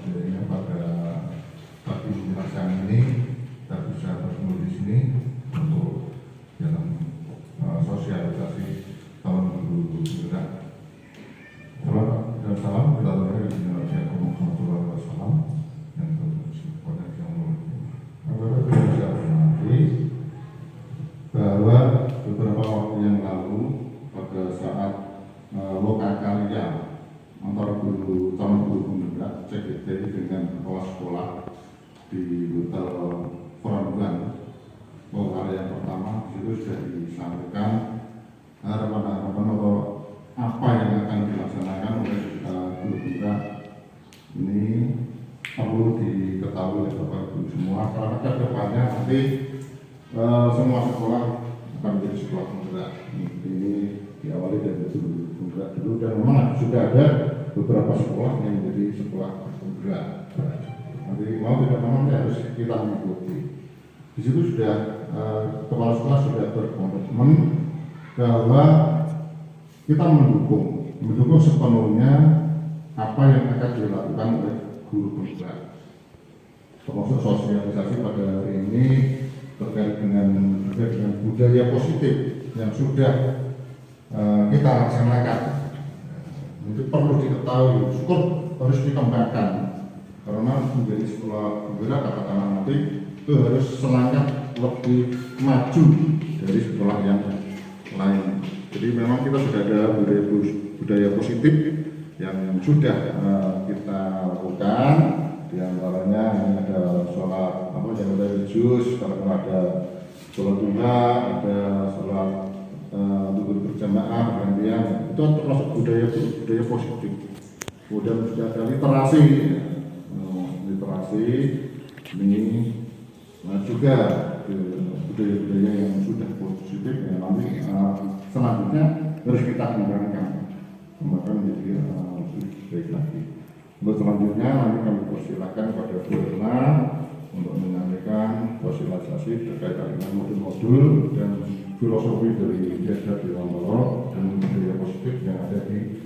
sehingga pada pagi siang ini kita bisa bertemu di sini untuk dalam sosialisasi tahun 2023. Salam kita beri Assalamualaikum warahmatullahi wabarakatuh. Yang berpotensi bahwa beberapa waktu yang lalu pada saat lokakarya antara guru calon guru pemuda CGT dengan kepala sekolah di Hotel Foran lokakarya yang pertama itu sudah disampaikan harapan-harapan atau apa yang akan dilaksanakan oleh guru pemuda ini perlu diketahui oleh Bapak Ibu semua karena ke depannya nanti semua sekolah akan menjadi sekolah penggerak. Ini diawali dari guru penggerak dulu dan memang sudah ada beberapa sekolah yang menjadi sekolah penggerak. Nanti mau tidak mau harus kita mengikuti. Di situ sudah kepala sekolah sudah berkomitmen bahwa kita mendukung sepenuhnya apa yang akan dilakukan oleh guru penggerak. Termasuk sosialisasi pada hari ini terkait dengan budaya positif yang sudah kita laksanakan. Itu perlu diketahui, syukur harus dikembangkan karena menjadi sekolah penggerak katakanlah nanti itu harus selangkah lebih maju dari sekolah yang lain. Jadi memang kita sudah ada budaya positif yang sudah kita lakukan. Di antaranya ini ada sholat yang religius, kalau ada sholat duha, ada sholat zuhur berjamaah, bergantian, itu termasuk budaya positif. Kemudian sudah ada literasi ini juga budaya-budaya yang sudah positif yang nanti selanjutnya harus kita kembangkan menjadi lebih baik lagi. Untuk selanjutnya nanti kami persilakan kepada Bu Erna untuk menyampaikan sosialisasi terkait dengan modul-modul dan filosofi dari Desa Dewantoro dan budaya positif yang ada di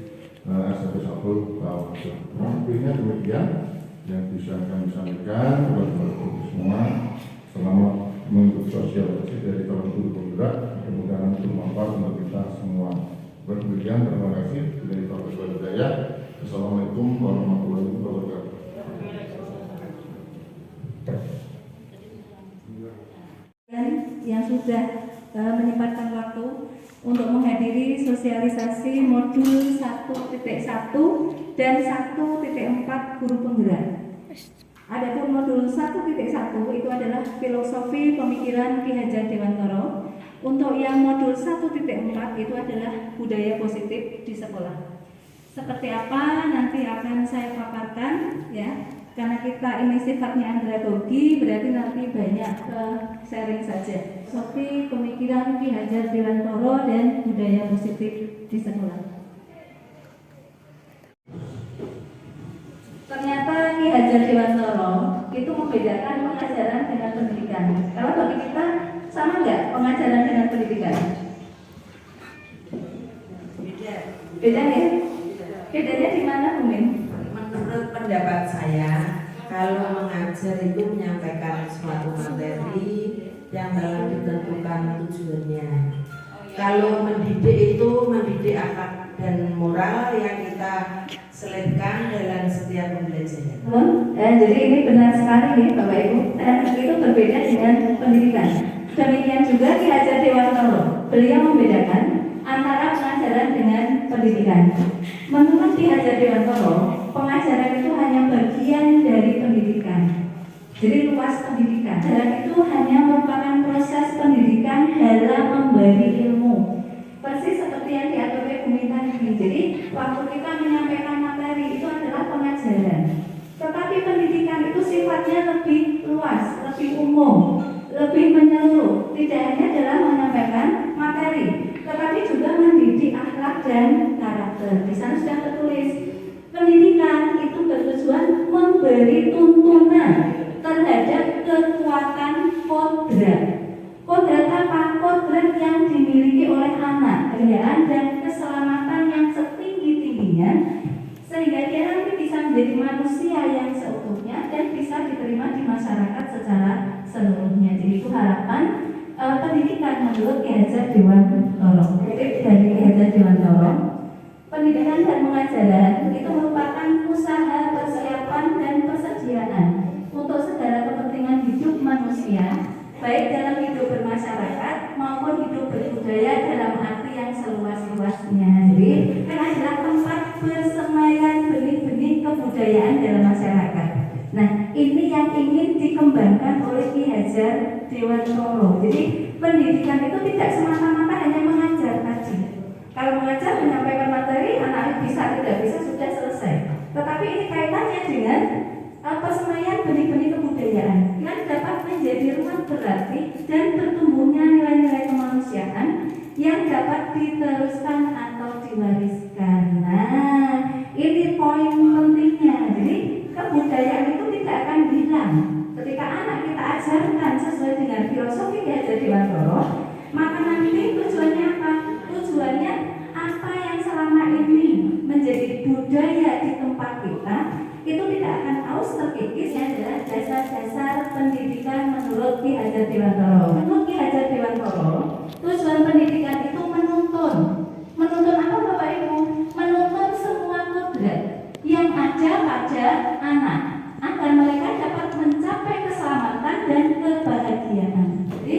SMP 1 Kawasan. Intinya demikian yang bisa kami sampaikan kepada Bapak-Ibu semua selama mengikuti sosialisasi dari calon guru penggerak, mudah-mudahan bermanfaat untuk kita semua. Demikian, terima kasih. Dari Bapak Budaya. Assalamualaikum warahmatullahi wabarakatuh. Yang sudah menyempatkan waktu untuk menghadiri sosialisasi modul 1.1 dan 1.4 guru penggerak. Adapun modul 1.1 itu adalah filosofi pemikiran Ki Hajar Dewantoro. Untuk yang modul 1.4 itu adalah budaya positif di sekolah. Seperti apa nanti akan saya paparkan ya. Karena kita ini sifatnya andragogi, berarti nanti banyak sharing saja. Filosofi pemikiran Ki Hajar Dewantoro dan budaya positif di sekolah. Ternyata Ki Hajar Dewantoro itu membedakan pengajaran dengan pendidikan. Kalau bagi kita sama nggak pengajaran dengan pendidikan? Beda ya? Bedanya di mana, Bu Min? Menurut pendapat saya, kalau mengajar itu menyampaikan suatu materi yang telah ditentukan tujuannya. Kalau mendidik itu mendidik akhlak dan moral yang kita selipkan dalam setiap pembelajaran. Jadi ini benar sekali nih Bapak Ibu. Itu berbeda dengan pendidikan. Demikian juga Ki Hajar Dewantoro. Beliau membedakan antara pengajaran dengan pendidikan. Menurut Ki Hajar Dewantoro, pengajaran itu hanya bagian dari pendidikan. Jadi luas pendidikan. Pengajaran itu hanya merupakan proses pendidikan dalam memberi ilmu. Persis seperti yang diatur oleh Bu Minta ini. Jadi waktu kita menyampaikan materi itu adalah pengajaran. Tetapi pendidikan itu sifatnya lebih luas, lebih umum, lebih menyeluruh. Tidak hanya dalam menyampaikan materi, tetapi juga mendidik akhlak dan karakter. Di sana sudah tertulis, pendidikan itu bertujuan memberi tuntunan terhadap kekuatan kodrat. Kodrat apa? Kodrat yang dimiliki oleh anak, kejayaan dan keselamatan yang setinggi-tingginya, sehingga dia nanti bisa menjadi manusia yang seutuhnya dan bisa diterima di masyarakat secara seluruhnya. Jadi itu harapan pendidikan menurut Ki Hajar Dewantoro. Dari Ki Hajar Dewantoro, pendidikan dan pengajaran itu merupakan usaha persiapan dan persediaan untuk segala kepentingan hidup manusia, baik dalam hidup bermasyarakat maupun hidup berbudaya dalam arti yang seluas-luasnya. Jadi kan adalah tempat bersemayam benih-benih kebudayaan dalam masyarakat. Nah, ini yang ingin dikembangkan oleh Ki Hajar Dewantoro. Jadi pendidikan itu tidak semata-mata hanya mengajar tadi. Kalau mengajar menyampaikan materi, anak bisa tidak bisa sudah selesai. Tetapi ini kaitannya dengan persemaian benih-benih kebudayaan yang dapat menjadi ruang berarti dan bertumbuhnya nilai-nilai kemanusiaan yang dapat diteruskan atau diwariskan. Nah, ini poin pentingnya. Jadi kebudayaan itu tidak akan hilang ketika anak kita ajarkan sesuai dengan filosofi Ki Hajar Dewantoro. Maka nanti tujuannya apa? Tujuannya apa yang selama ini menjadi budaya di tempat kita itu tidak akan aus terkikis. Adalah dasar-dasar pendidikan menurut Ki Hajar Dewantoro. Menurut Ki Hajar Dewantoro, tujuan pendidikan itu menuntun apa Bapak Ibu? Menuntun semua kodrat yang ada pada anak agar mereka dapat mencapai keselamatan dan kebahagiaan. Jadi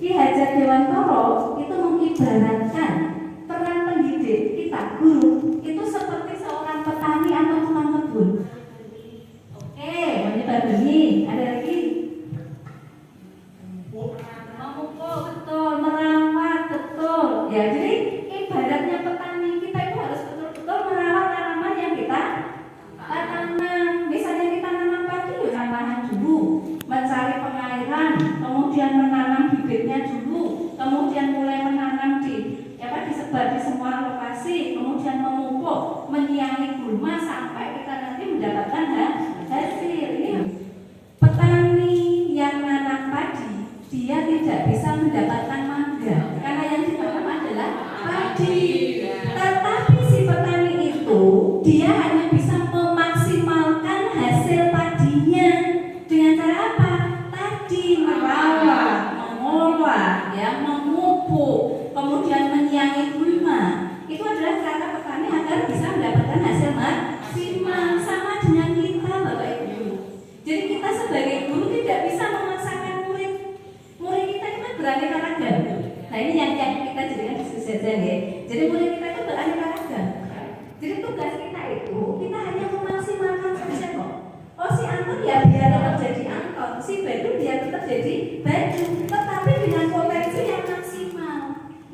Ki Hajar Dewantoro itu mengibaratkan peran pendidik kita, guru, itu seperti seorang petani atau tukang kebun. Oke, menyebar benih. Ada lagi? Memupuk, betul. Merawat, betul. Ya, jadi ibaratnya petani kita itu harus betul-betul merawat tanaman yang kita tanam. Misalnya kita nanam padi, tanam dulu, mencari pengairan, kemudian menanam bibitnya dulu, kemudian mulai menanam disebar di semua lokasi, kemudian memupuk, menyiangi gulma sampai kita nanti mendapatkan hasil. Ini petani yang menanam padi, dia tidak bisa mendapatkan mangga karena yang ditanam adalah padi. Tetapi si petani itu dia hanya bisa memaksimalkan hasil padinya dengan cara apa? Tadi merawat, mengolah, ya, memupuk, kemudian menyiangi gulma. Itu adalah cara petani agar bisa mendapatkan hasil maksimal. Sama dengan kita, Bapak Ibu. Jadi kita sebagai guru tidak bisa memaksakan murid. Murid kita itu kan beraneka ragam. Nah, ini yang kita jadikan diskusi saja ya. Jadi murid kita itu beraneka ragam. Jadi tugas kita itu kita hanya memaksimalkan saja kok. Oh, si Anton ya biar tetap jadi Anton, si Baju dia tetap jadi Baju, tetapi dengan potensi yang maksimal.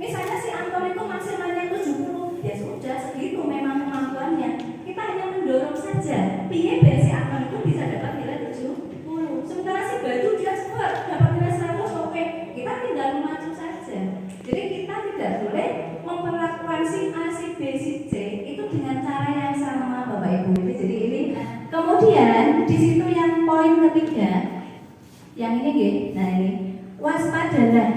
Misalnya si Anton itu maksimalnya 70, ya sudah segitu memang kemampuannya. Kita hanya mendorong saja. Piye biar si Anton itu bisa dapat nilai 70. Sementara si Baju dia cepat dapat nilai 100, oke. Kita tinggal memacu saja. Jadi kita tidak boleh memperlakukan si A, si B, si C itu dengan cara yang sama, Bapak Ibu. Jadi ini kemudian di situ yang poin ketiga, yang ini gitu. Nah ini, waspadalah,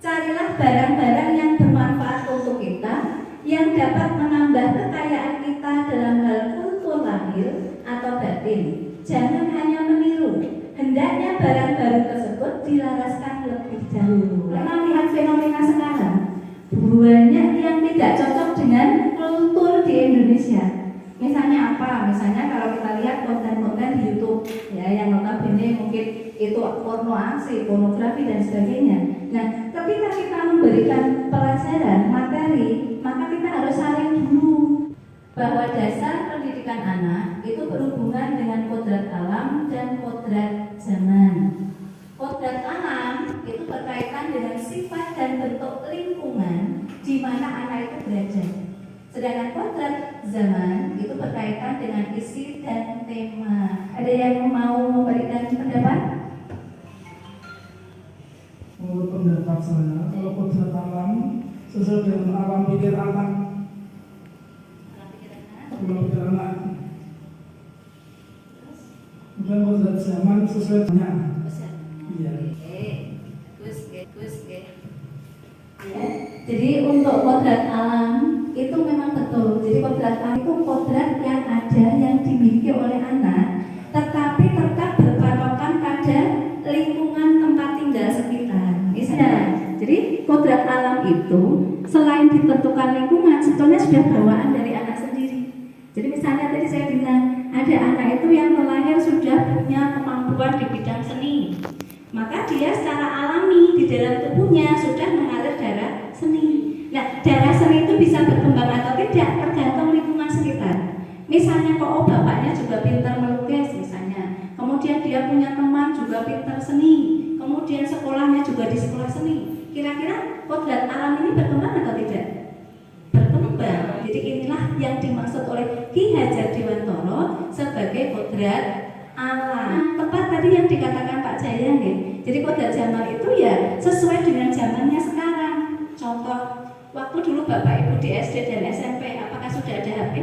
carilah barang-barang yang bermanfaat untuk kita, yang dapat menambah kekayaan kita dalam hal kultur lahir atau batin. Jangan hanya meniru, hendaknya barang baru tersebut dilaraskan lebih dahulu. Karena lihat fenomena sekarang, banyak yang tidak cocok dengan kultur di Indonesia. Misalnya apa? Misalnya kalau kita lihat konten-konten di YouTube, ya, yang notabene mungkin itu porno aksi, pornografi dan sebagainya. Nah, ketika kita memberikan pelajaran materi, maka kita harus saring dulu bahwa dasar pendidikan anak itu berhubungan dengan kodrat alam dan kodrat zaman. Kodrat alam itu berkaitan dengan sifat dan bentuk lingkungan di mana anak itu berada. Sedangkan kodrat zaman itu berkaitan dengan isi dan tema. Ada yang mau memberikan pendapat? Menurut pendapat saya, kalau kodrat alam sesuai dengan alam pikir anak. Bukan kodrat zaman sesuai dengan. Iya. Ya, jadi untuk kodrat alam itu memang betul. Jadi kodrat alam itu kodrat yang ada yang dimiliki oleh perubahan lingkungan sebetulnya sudah bawaan dari anak sendiri. Jadi misalnya tadi saya bilang ada anak itu yang terlahir sudah punya kemampuan di bidang seni, maka dia secara alami di dalam tubuhnya sudah mengalir darah seni. Nah, darah seni itu bisa berkembang atau tidak tergantung lingkungan sekitar. Misalnya kok bapaknya juga pintar melukis misalnya, kemudian dia punya teman juga pintar seni, kemudian sekolahnya juga di sekolah seni. Kira-kira kodrat alam ini berkembang atau tidak? Berkembang. Jadi inilah yang dimaksud oleh Ki Hajar Dewantara sebagai kodrat alam. Tepat tadi yang dikatakan Pak Jaya nih. Jadi kodrat zaman itu ya sesuai dengan zamannya sekarang. Contoh, waktu dulu Bapak Ibu di SD dan SMP, apakah sudah ada HP?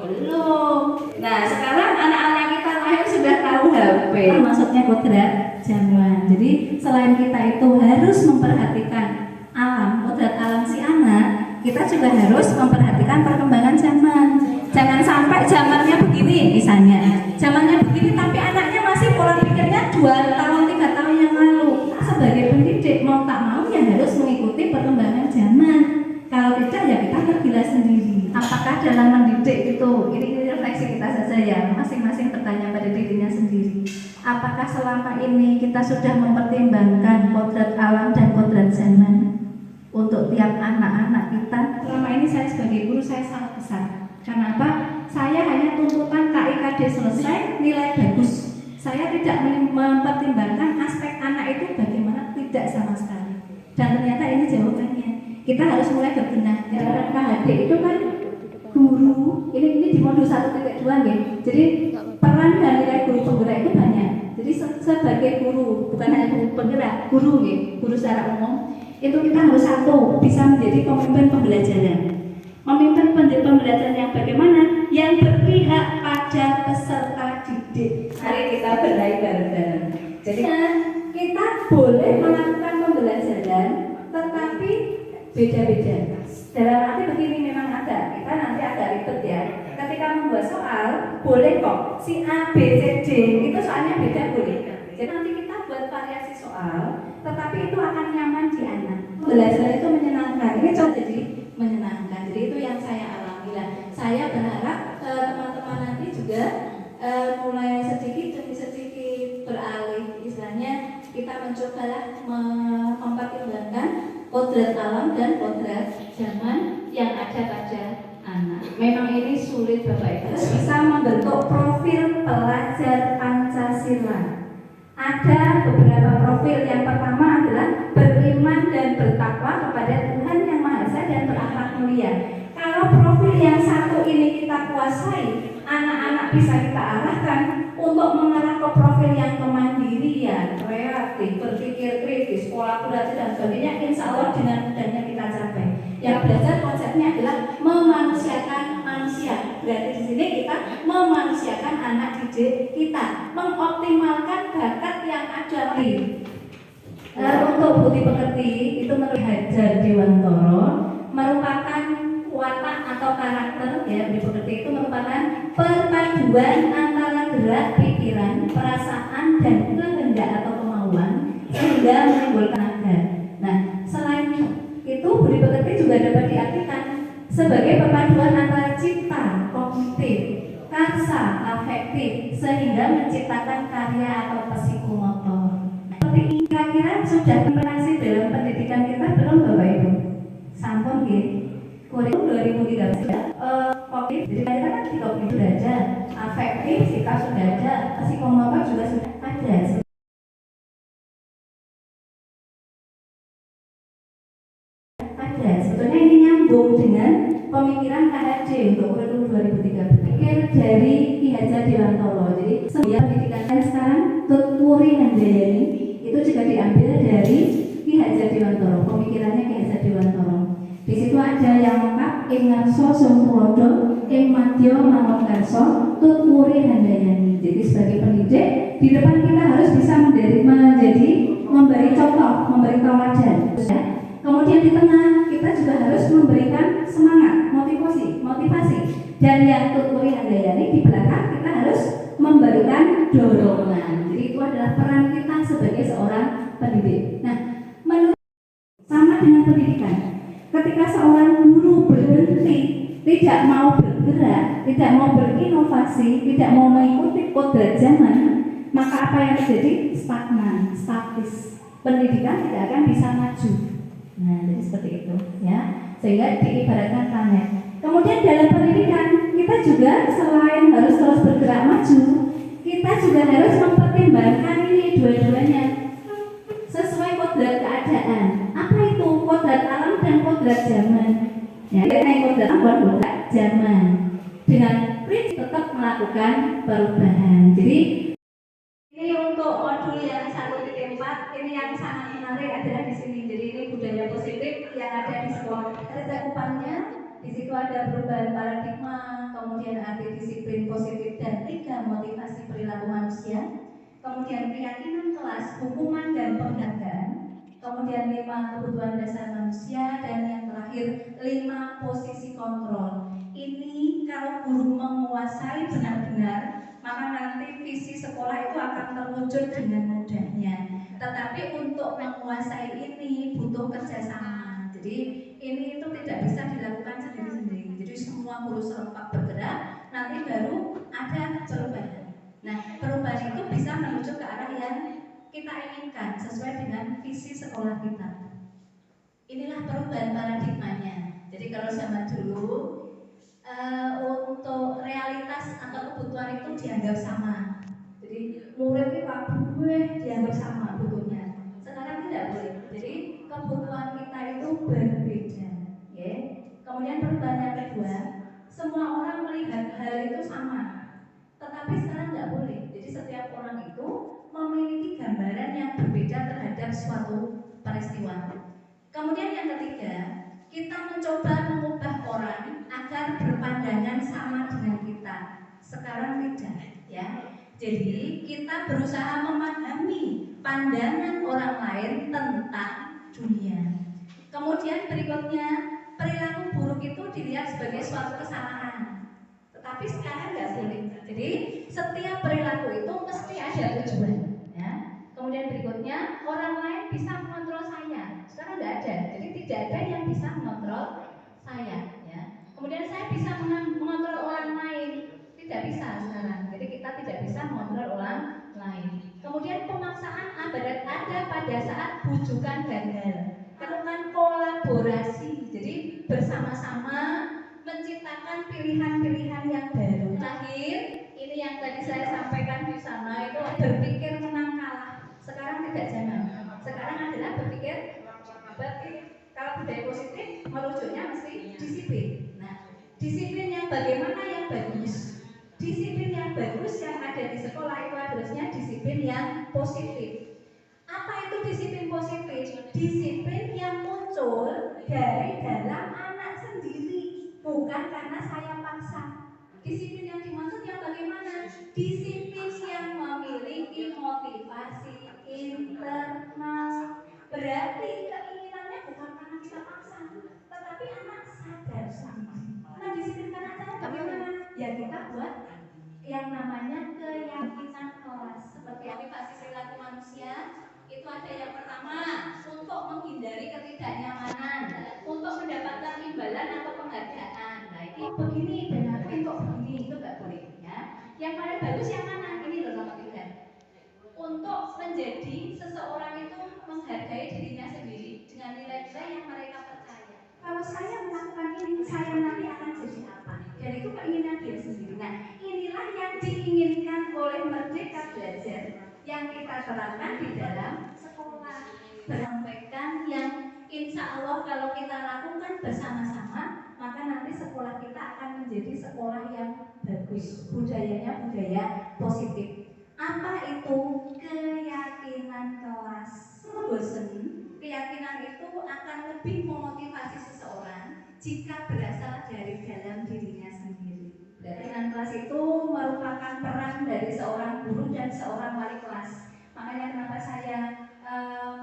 Belum. Nah, sekarang anak-anak kita lahir sudah tahu HP. Maksudnya kodrat zaman. Jadi selain kita itu harus memperhatikan alam, kodrat alam si anak, kita juga harus memperhatikan perkembangan zaman. Jangan sampai zamannya begini misalnya, zamannya begini tapi anaknya masih pola pikirnya 2 tahun 3 tahun yang lalu. Sebagai pendidik mau tak mau ya harus mengikuti perkembangan zaman. Kalau tidak ya kita tergila sendiri. Apakah dalam mendidik itu, ini refleksi kita saja ya, masing-masing bertanya pada dirinya sendiri. Apakah selama ini kita sudah mempertimbangkan kodrat alam dan kodrat zaman untuk tiap anak-anak kita? Selama ini saya sebagai guru saya sangat besar. Kenapa? Saya hanya tuntutan KIKD selesai, nilai bagus. Saya tidak mempertimbangkan aspek anak itu bagaimana, tidak sama sekali. Dan ternyata ini jawabannya. Kita harus mulai berbenah. Dalam KHD itu kan guru, ini di modul 1.2 ya. Jadi peran dan nilai guru penggerak itu banyak. Jadi sebagai guru, bukan hanya guru penggerak, guru ya, guru secara umum, itu kita harus satu, bisa menjadi pemimpin pembelajaran. Memimpin pembelajaran yang bagaimana? Yang berpihak pada peserta didik. Mari kita benahi bareng-bareng. Jadi kita boleh melakukan pembelajaran, tetapi beda-beda. Dalam arti begini, memang ada, kita nanti agak ribet ya. Ketika membuat soal, boleh kok si A, B, C, D itu soalnya beda boleh. Jadi nanti kita buat variasi soal, tetapi itu akan nyaman di anak. Belajar itu menyenangkan. Ini contoh jadi menyenangkan. Jadi itu yang saya alami lah. Saya berharap teman-teman nanti juga mulai sedikit demi sedikit beralih. Istilahnya kita mencobalah mempertimbangkan kodrat alam dan kodrat zaman yang ada pada anak. Memang ini sulit Bapak Ibu. Bisa membentuk profil pelajar Pancasila. Ada beberapa profil. Yang pertama adalah beriman dan bertakwa kepada Tuhan Yang Maha Esa dan berakhlak mulia. Kalau profil yang satu ini kita kuasai, anak-anak bisa kita arahkan untuk mengarah ke profil yang kemandirian, kreatif, berpikir kritis, kolaborasi dan sebagainya. Insya Allah dengan mudahnya kita capai. Yang belajar konsepnya adalah memanusiakan manusia. Berarti di sini kita memanusiakan anak didik kita, mengoptimalkan bakat yang ada. Untuk budi pekerti itu menurut Hajar Dewantara merupakan watak atau karakter ya. Budi pekerti itu merupakan perpaduan antara gerak pikiran, perasaan dan kehendak atau kemauan sehingga menimbulkan agar. Nah, selain itu budi pekerti juga dapat diartikan sebagai perpaduan antara cipta, kognitif, karsa, afektif sehingga menciptakan karya atau psikomotor. Seperti ini kira-kira sudah implementasi dalam pendidikan kita belum Bapak Ibu? Sampun gitu. Kurikulum 2013 kognitif, jadi kita kan di kognitif sudah ada, afektif kita sudah ada, psikomotor juga sudah ada. Sebetulnya ini nyambung dengan pemikiran KHD untuk kurikulum 2013. Pikir dari Ki Hajar Dewantara. Jadi sebuah pendidikan sekarang Tutpuri Handayani itu juga diambil dari Ki Hajar Dewantara. Pemikirannya Ki Hajar Dewantara. Di situ ada yang lengkap ing ngarsa sumpulodo, ing madya mangarsa Tutpuri Handayani. Jadi sebagai pendidik di depan kita harus bisa menjadi memberi contoh, memberi tauladan. Kemudian di tengah kita juga harus memberikan semangat, motivasi. Dan yang Tutpuri Handayani di belakang kita harus memberikan dorongan. Jadi itu adalah peran kita sebagai seorang pendidik. Nah, menurut sama dengan pendidikan. Ketika seorang seorang guru berhenti, tidak mau bergerak, tidak mau berinovasi, tidak mau mengikuti kodrat zaman, maka apa yang terjadi? Stagnan, statis. Pendidikan tidak akan bisa maju. Nah, jadi seperti itu, ya. Sehingga diibaratkan planet. Kemudian dalam pendidikan kita juga selain harus terus bergerak maju, kita juga harus mempertimbangkan ini dua-duanya sesuai kodrat keadaan. Apa itu kodrat alam dan kodrat zaman? Ya, kodrat alam dan kodrat zaman. Dengan prinsip tetap melakukan perubahan. Jadi ini untuk modul yang 1.4, ini yang sangat menarik adalah di sini. Jadi ini budaya positif yang ada di sekolah. Cakupannya di situ ada perubahan paradigma, kemudian arti disiplin positif dan 3 motivasi perilaku manusia, kemudian keyakinan kelas, hukuman dan penghargaan, kemudian 5 kebutuhan dasar manusia, dan yang terakhir 5 posisi kontrol. Ini kalau guru menguasai benar-benar, maka nanti visi sekolah itu akan terwujud dengan mudahnya. Tetapi untuk menguasai ini butuh kerjasama. Jadi ini itu tidak bisa dilakukan sendiri-sendiri. Jadi semua guru serempak bergerak, nanti baru ada perubahan. Nah, perubahan itu bisa menuju ke arah yang kita inginkan sesuai dengan visi sekolah kita. Inilah perubahan paradigmanya. Jadi kalau zaman dulu untuk realitas atau kebutuhan itu dianggap sama. Jadi murid itu dianggap sama butuhnya. Sekarang tidak boleh. Jadi kebutuhan kita itu berbeda. Ya. Kemudian perubahan yang kedua, semua orang melihat hal itu sama. Tetapi sekarang tidak boleh. Jadi setiap orang itu memiliki gambaran yang berbeda terhadap suatu peristiwa. Kemudian yang ketiga, kita mencoba mengubah orang agar berpandangan sama dengan kita. Sekarang tidak, ya. Jadi kita berusaha memahami pandangan orang lain tentang dunia. Kemudian berikutnya, perilaku buruk itu dilihat sebagai suatu kesalahan. Tetapi sekarang nggak boleh. Jadi setiap perilaku itu mesti ada tujuan, ya. Kemudian berikutnya, orang lain bisa mengontrol saya. Sekarang nggak ada. Jadi tidak ada yang bisa mengontrol saya, ya. Kemudian saya bisa mengontrol orang lain. Tidak bisa sekarang. Jadi kita tidak bisa mengontrol orang lain. Kemudian pemaksaan ada pada saat bujukan gagal. Lakukan kolaborasi. Jadi bersama-sama menciptakan pilihan-pilihan yang baru. Terakhir, ini yang tadi saya sampaikan di sana itu berpikir menang kalah. Sekarang tidak zaman. Sekarang adalah berpikir kalau budaya positif merujuknya mesti disiplin. Nah, disiplin yang bagaimana yang bagus? Disiplin yang bagus yang ada di sekolah itu harusnya disiplin yang positif. Apa itu disiplin positif? Disiplin yang muncul dari dalam anak sendiri, bukan karena saya paksa. Disiplin yang dimaksud yang bagaimana? Disiplin yang memiliki motivasi internal. Berarti keinginannya bukan karena kita paksa, tetapi anak sadar sendiri. Nah, disiplin anak sadar bagaimana? Ya kita buat yang namanya keyakinan kelas. Seperti motivasi perilaku manusia, itu ada yang pertama untuk menghindari ketidaknyamanan, untuk mendapatkan imbalan atau penghargaan. Nah, ini begini dan kok begini itu nggak boleh, ya. Yang paling bagus yang mana? Ini loh nomor 3. Untuk menjadi seseorang itu menghargai dirinya sendiri dengan nilai-nilai yang mereka percaya. Kalau saya melakukan ini, saya nanti akan jadi apa? Dan itu keinginan dia sendiri. Nah, inilah yang diinginkan oleh Merdeka Belajar yang kita terapkan di dalam sekolah. Menyampaikan yang insya Allah kalau kita lakukan bersama-sama, maka nanti sekolah kita akan menjadi sekolah yang bagus. Budayanya budaya positif. Apa itu keyakinan kelas? Bosen, keyakinan itu akan lebih memotivasi seseorang jika berasal dari dalam dirinya sendiri. Keyakinan kelas itu merupakan peran dari seorang guru dan seorang wali kelas. Makanya kenapa saya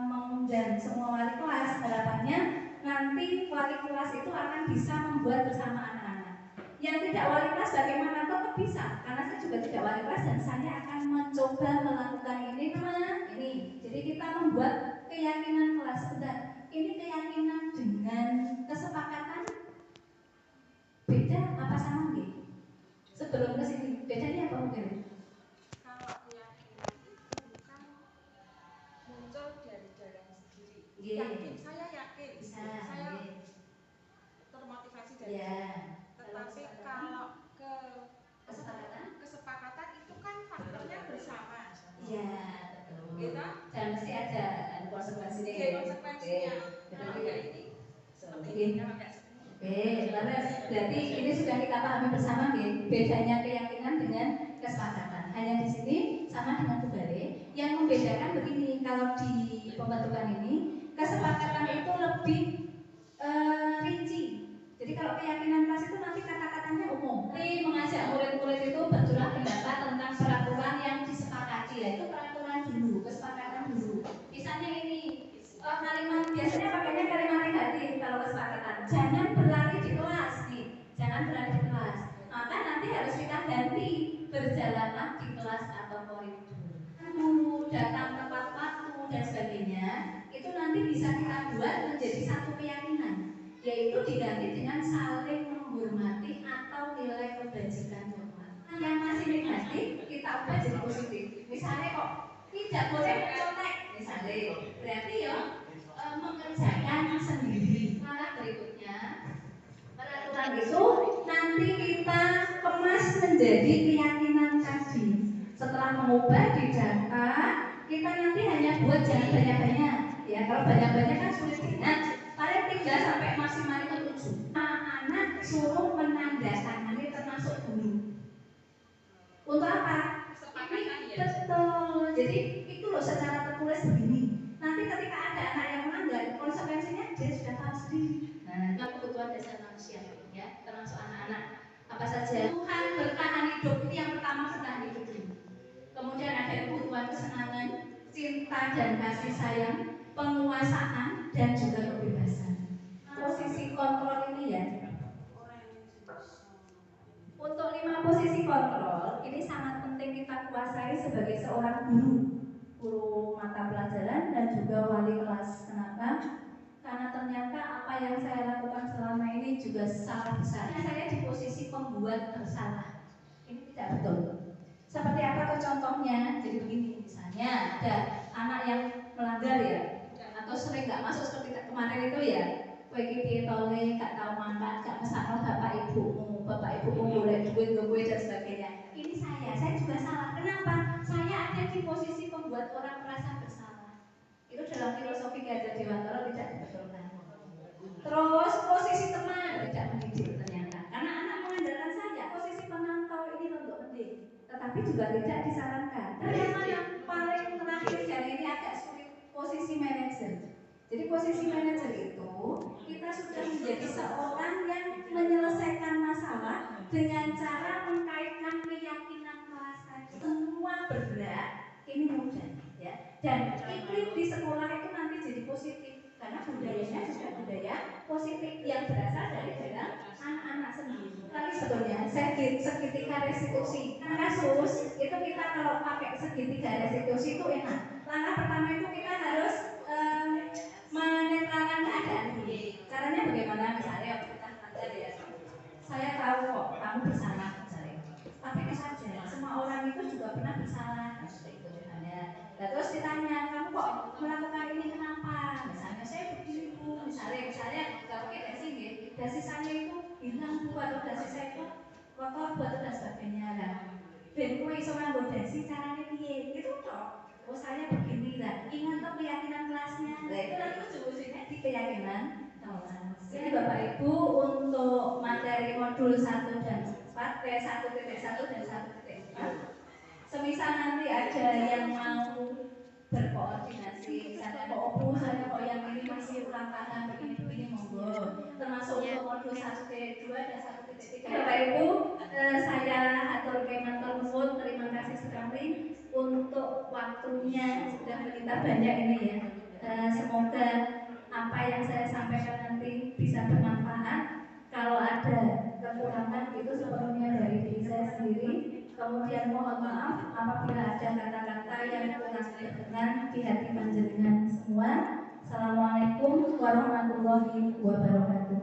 mengundang semua wali kelas, harapannya nanti wali kelas itu akan bisa membuat bersama anak-anak. Yang tidak wali kelas bagaimana? Tetap bisa, karena saya juga tidak wali kelas dan saya akan mencoba melakukan ini. Jadi kita membuat keyakinan kelas. Ini keyakinan dengan kesepakatan Beda apa sama nggih? Sebelum ke sini bedanya apa mungkin? Kalau keyakinan itu kan muncul dari dalam sendiri. Iya. Yakin, saya yakin, Bisa. saya Iya. termotivasi dari Iya. Tetapi kalau ke kesepakatan itu kan faktornya bersama. iya betul. Gitu? Dan mesti ada konsekuensinya. Oke, konsekuensinya. Betul. Kalau ya ini seperti Oke. ini kalau nggak Oke, terus berarti ini sudah kita pahami bersama nih bedanya keyakinan dengan kesepakatan. Hanya di sini sama dengan kebalik. Yang membedakan begini, kalau di pembentukan ini kesepakatan itu lebih rinci. Jadi kalau keyakinan kelas itu nanti kata-katanya umum. Jadi mengajak murid-murid itu berjuang pendapat tentang peraturan yang disepakati. Nah, itu peraturan dulu, kesepakatan dulu. Misalnya ini kalimat biasanya pakainya kalimat negatif kalau kesepakatan. Jangan berlari di kelas nih, jangan berlari di kelas. Maka nanti harus kita ganti berjalanlah di kelas atau koridor. Dulu datang tepat waktu dan sebagainya itu nanti bisa kita buat menjadi satu keyakinan, yaitu diganti dengan saling menghormati atau nilai kebajikan hormat. Yang masih negatif kita ubah jadi positif. Misalnya kok tidak boleh mencontek, misalnya berarti ya mengerjakan sendiri. Langkah berikutnya peraturan itu nanti kita kemas menjadi keyakinan tadi. Setelah mengubah di data, kita nanti hanya buat jangan banyak-banyak. Ya kalau banyak-banyak kan sulit diingat. Paling 3 sampai maksimal itu 7. Anak suruh menandatangani termasuk guru. Untuk apa? Ini betul. Jadi itu loh secara tertulis begini. Nanti ketika ada anak yang melanggar, konsekuensinya dia sudah tahu sendiri. Nah, kebutuhan dasar manusia ya, termasuk anak-anak. Apa saja? Tuhan bertahan hidup itu yang pertama bertahan hidup dulu. Kemudian ada kebutuhan kesenangan, cinta dan kasih sayang, penguasaan dan juga kebebasan. Posisi kontrol ini ya. Untuk 5 posisi kontrol ini sangat penting kita kuasai sebagai seorang guru mata pelajaran dan juga wali kelas. Kenapa? Karena ternyata apa yang saya lakukan selama ini juga salah besar. Saya di posisi pembuat bersalah. Ini tidak betul. Seperti apa tuh contohnya? Jadi begini, misalnya ada anak yang melanggar ya, atau sering nggak masuk seperti kemarin itu ya, pergi tole, nggak tahu makan, nggak pesan bapak ibumu boleh duit dan sebagainya. Ini saya juga salah. Kenapa? Saya ada di posisi pembuat orang merasa bersalah. Itu dalam filosofi Gajah Dewantara tidak dibetulkan. Terus posisi teman tidak mendidik ternyata, karena anak mengandalkan saya. Posisi penantau ini untuk penting, tetapi juga tidak disarankan. Ternyata yang paling terakhir dan ini agak sulit, posisi manajer. Jadi posisi manajer itu kita sudah menjadi seorang yang menyelesaikan masalah dengan cara mengkaitkan keyakinan kelas tadi. Semua bergerak ini mudah ya. Dan iklim di sekolah itu nanti jadi positif karena budayanya juga budaya positif yang berasal dari dalam anak-anak sendiri. Tapi sebetulnya segitiga restitusi kasus itu kita kalau pakai segitiga restitusi itu enak. Langkah pertama itu kita harus menetralkan keadaan. Caranya bagaimana? Misalnya kita belajar ya. Saya tahu kok kamu bersalah misalnya. Tapi saja semua orang itu juga pernah bersalah. Seperti itu misalnya. Nah, terus ditanya kamu kok melakukan ini kenapa? Misalnya saya begini bu. Misalnya nggak mungkin dasi ya. Dasi saya itu hilang bu atau dasi saya itu kotor buat dan sebagainya lah. Ben kue sama dasi caranya piye? Itu toh. Oh saya begini lah, ingat tuh keyakinan kelasnya. Nah itu nanti ujung-ujungnya di keyakinan kelas. Jadi Bapak Ibu untuk materi modul 1 dan 4, 1.1 dan 1.4, semisal nanti ada yang mau berkoordinasi, misalnya kok opo saya kok yang ini masih kurang paham begini monggo. Termasuk untuk modul 1.2 dan 1.3. Bapak Ibu, saya atur matur nuwun, terima kasih sekali untuk waktunya sudah menyita banyak ini ya. Semoga apa yang saya sampaikan nanti bisa bermanfaat. Kalau ada kekurangan itu sepenuhnya dari diri saya sendiri. Kemudian mohon maaf apabila ada kata-kata yang kurang berkenan di hati panjenengan semua. Assalamualaikum warahmatullahi wabarakatuh.